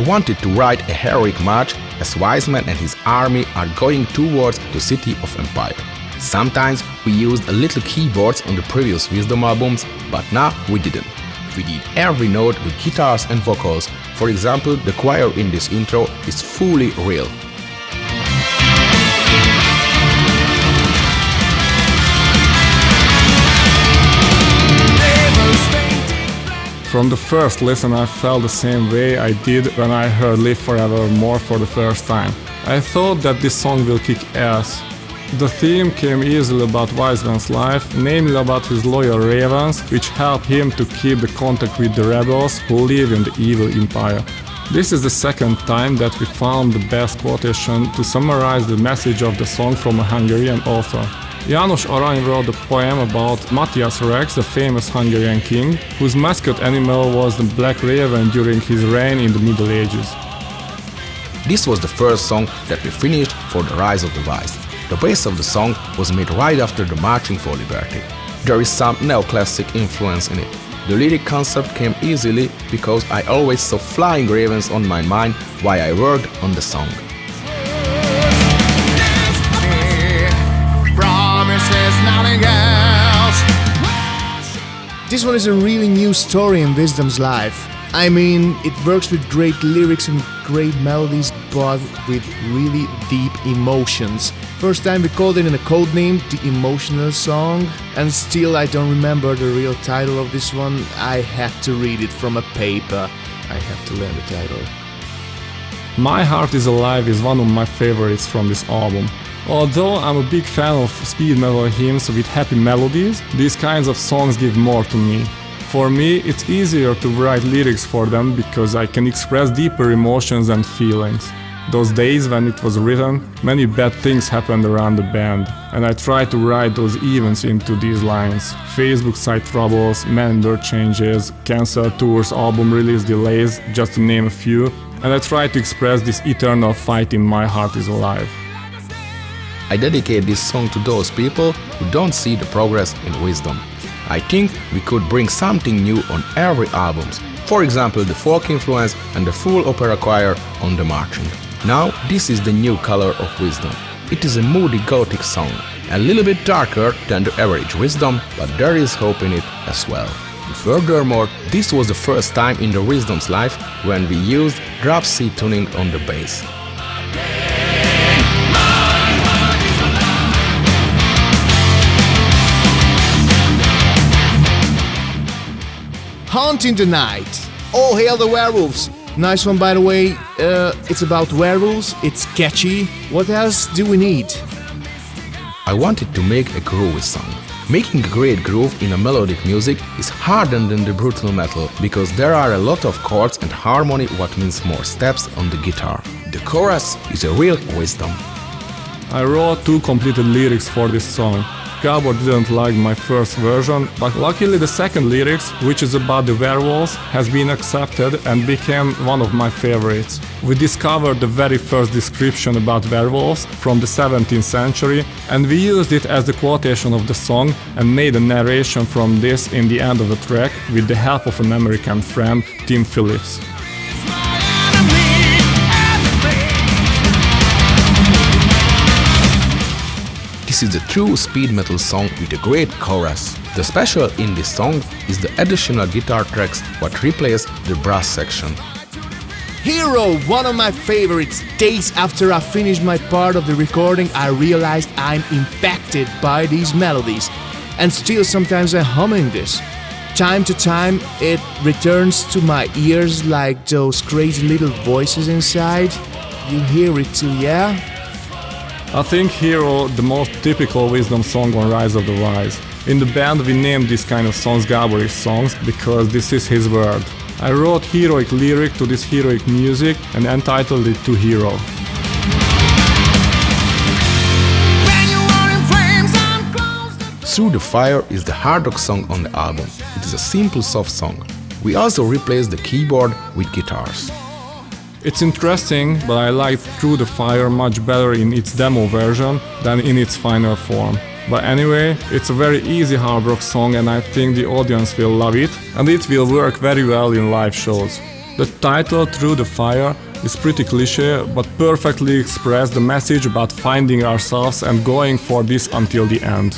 wanted to write a heroic march as Wiseman and his army are going towards the city of Empire. Sometimes we used a little keyboards on the previous Wisdom albums, but now we didn't. We did every note with guitars and vocals. For example, the choir in this intro is fully real. From the first listen I felt the same way I did when I heard Live Forevermore for the first time. I thought that this song will kick ass. The theme came easily about Wiseman's life, namely about his loyal ravens, which help him to keep the contact with the rebels who live in the evil empire. This is the second time that we found the best quotation to summarize the message of the song from a Hungarian author. János Arany wrote a poem about Matthias Rex, the famous Hungarian king, whose mascot animal was the black raven during his reign in the Middle Ages. This was the first song that we finished for the Rise of the Wise. The bass of the song was made right after the Marching for Liberty. There is some neoclassic influence in it. The lyric concept came easily because I always saw flying ravens on my mind while I worked on the song. This one is a really new story in Wisdom's life. I mean, it works with great lyrics and great melodies, but with really deep emotions. First time we called it in a code name, The Emotional Song, and still I don't remember the real title of this one. I had to read it from a paper. I have to learn the title. My Heart is Alive is one of my favorites from this album. Although I'm a big fan of speed metal hymns with happy melodies, these kinds of songs give more to me. For me, it's easier to write lyrics for them because I can express deeper emotions and feelings. Those days when it was written, many bad things happened around the band, and I tried to write those events into these lines. Facebook site troubles, member changes, cancelled tours, album release delays, just to name a few, and I tried to express this eternal fight in My Heart is Alive. I dedicate this song to those people who don't see the progress in Wisdom. I think we could bring something new on every album. For example, the folk influence and the full opera choir on the marching. Now, this is the new color of Wisdom. It is a moody gothic song, a little bit darker than the average Wisdom, but there is hope in it as well. And furthermore, this was the first time in the Wisdom's life when we used drop C tuning on the bass. Haunting the Night. All hail the werewolves. Nice one, by the way. It's about werewolves, it's catchy. What else do we need? I wanted to make a groovy song. Making a great groove in a melodic music is harder than the brutal metal because there are a lot of chords and harmony, what means more steps on the guitar. The chorus is a real Wisdom. I wrote 2 completed lyrics for this song. Gabor didn't like my first version, but luckily the second lyrics, which is about the werewolves, has been accepted and became one of my favorites. We discovered the very first description about werewolves from the 17th century, and we used it as the quotation of the song and made a narration from this in the end of the track with the help of an American friend, Tim Phillips. This is a true speed metal song with a great chorus. The special in this song is the additional guitar tracks what replace the brass section. Hero, one of my favorites. Days after I finished my part of the recording, I realized I'm infected by these melodies. And still sometimes I'm humming this. Time to time it returns to my ears like those crazy little voices inside. You hear it too, yeah? I think Hero, the most typical Wisdom song on Rise of the Wise. In the band we named this kind of songs Gaborish songs because this is his word. I wrote heroic lyric to this heroic music and entitled it to Hero. Through the Fire is the hard rock song on the album. It is a simple soft song. We also replaced the keyboard with guitars. It's interesting, but I like Through the Fire much better in its demo version than in its final form. But anyway, it's a very easy hard rock song and I think the audience will love it and it will work very well in live shows. The title, Through the Fire, is pretty cliché, but perfectly expresses the message about finding ourselves and going for this until the end.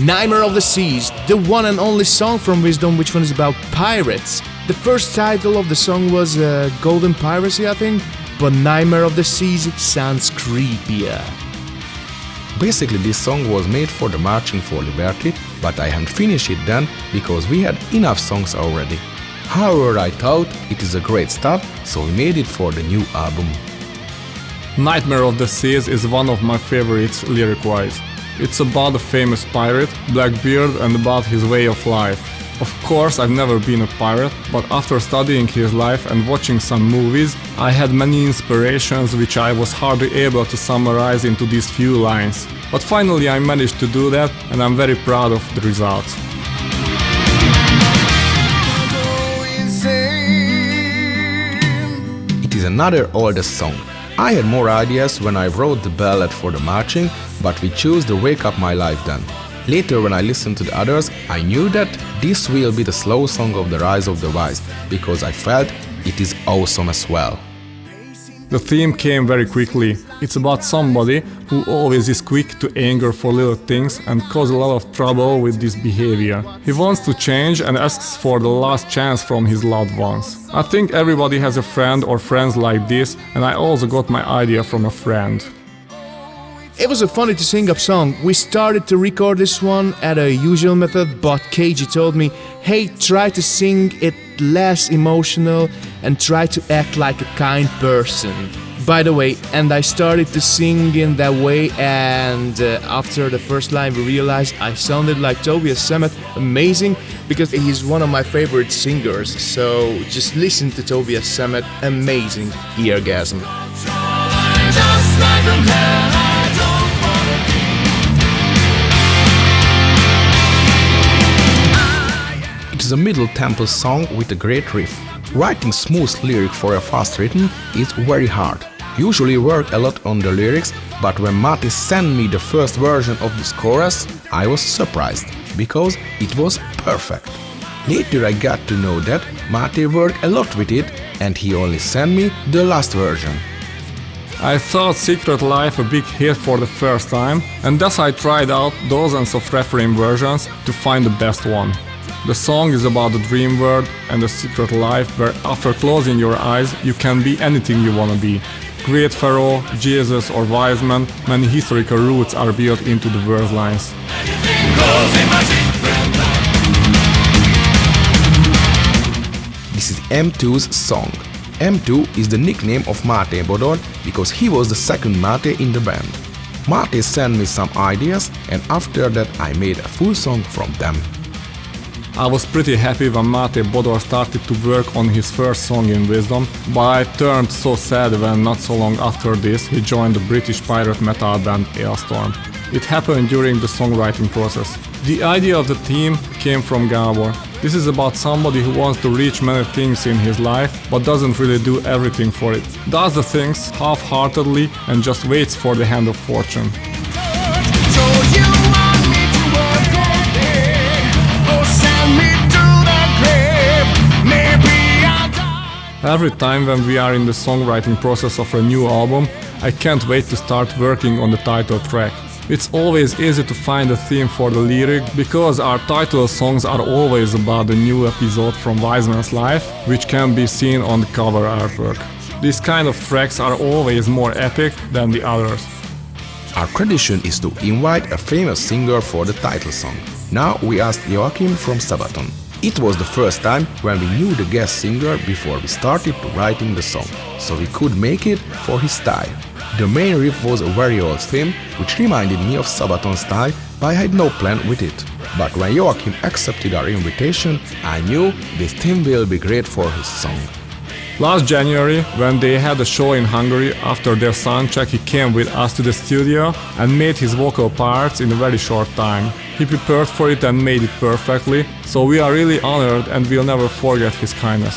Nightmare of the Seas, the one and only song from Wisdom, which one is about pirates. The first title of the song was Golden Piracy, I think, but Nightmare of the Seas sounds creepier. Basically, this song was made for the Marching for Liberty, but I hadn't finished it then because we had enough songs already. However, I thought it is a great stuff, so we made it for the new album. Nightmare of the Seas is one of my favorites lyric-wise. It's about a famous pirate, Blackbeard, and about his way of life. Of course, I've never been a pirate, but after studying his life and watching some movies, I had many inspirations which I was hardly able to summarize into these few lines. But finally I managed to do that, and I'm very proud of the results. It is another oldest song. I had more ideas when I wrote the ballad for the marching, but we chose the Wake Up My Life then. Later, when I listened to the others, I knew that this will be the slow song of the Rise of the Wise, because I felt it is awesome as well. The theme came very quickly. It's about somebody who always is quick to anger for little things and cause a lot of trouble with this behavior. He wants to change and asks for the last chance from his loved ones. I think everybody has a friend or friends like this, and I also got my idea from a friend. It was a funny to sing up song. We started to record this one at a usual method, but KG told me, hey, try to sing it less emotional and try to act like a kind person. By the way, and I started to sing in that way, and after the first line we realized I sounded like Tobias Sammet. Amazing, because he's one of my favorite singers. So just listen to Tobias Sammet, amazing eargasm. It is a middle tempo song with a great riff. Writing smooth lyric for a fast rhythm is very hard. Usually work a lot on the lyrics, but when Matti sent me the first version of this chorus, I was surprised, because it was perfect. Later I got to know that Matti worked a lot with it, and he only sent me the last version. I thought Secret Life a big hit for the first time, and thus I tried out dozens of reference versions to find the best one. The song is about the dream world and a secret life where after closing your eyes you can be anything you wanna be. Great Pharaoh, Jesus or wise man, many historical roots are built into the verse lines. This is M2's song. M2 is the nickname of Máté Bodor because he was the second Máté in the band. Máté sent me some ideas, and after that I made a full song from them. I was pretty happy when Máté Bodor started to work on his first song in Wisdom, but I turned so sad when not so long after this he joined the British pirate metal band Ailstorm. It happened during the songwriting process. The idea of the theme came from Gabor. This is about somebody who wants to reach many things in his life, but doesn't really do everything for it. Does the things half-heartedly and just waits for the hand of fortune. Every time when we are in the songwriting process of a new album, I can't wait to start working on the title track. It's always easy to find a theme for the lyric, because our title songs are always about the new episode from Wiseman's life, which can be seen on the cover artwork. These kind of tracks are always more epic than the others. Our tradition is to invite a famous singer for the title song. Now we asked Joachim from Sabaton. It was the first time when we knew the guest singer before we started writing the song, so we could make it for his style. The main riff was a very old theme, which reminded me of Sabaton style, but I had no plan with it. But when Joachim accepted our invitation, I knew this theme will be great for his song. Last January, when they had a show in Hungary, after their soundcheck he came with us to the studio and made his vocal parts in a very short time. He prepared for it and made it perfectly, so we are really honored and we'll never forget his kindness.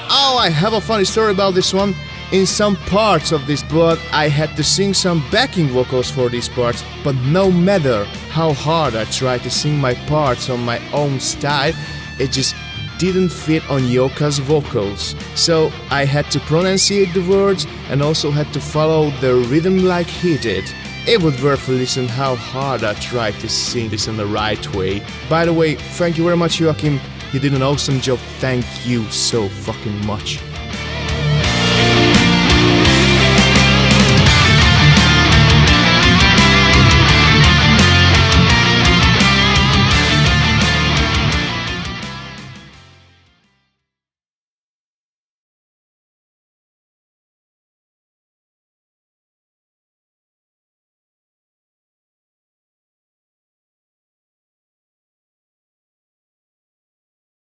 Oh, I have a funny story about this one. in some parts of this, but I had to sing some backing vocals for these parts. But no matter how hard I tried to sing my parts on my own style, it just didn't fit on Yoka's vocals. So I had to pronunciate the words and also had to follow the rhythm like he did. It was worth a listen how hard I tried to sing this in the right way. By the way, thank you very much, Joachim. You did an awesome job. Thank you so fucking much.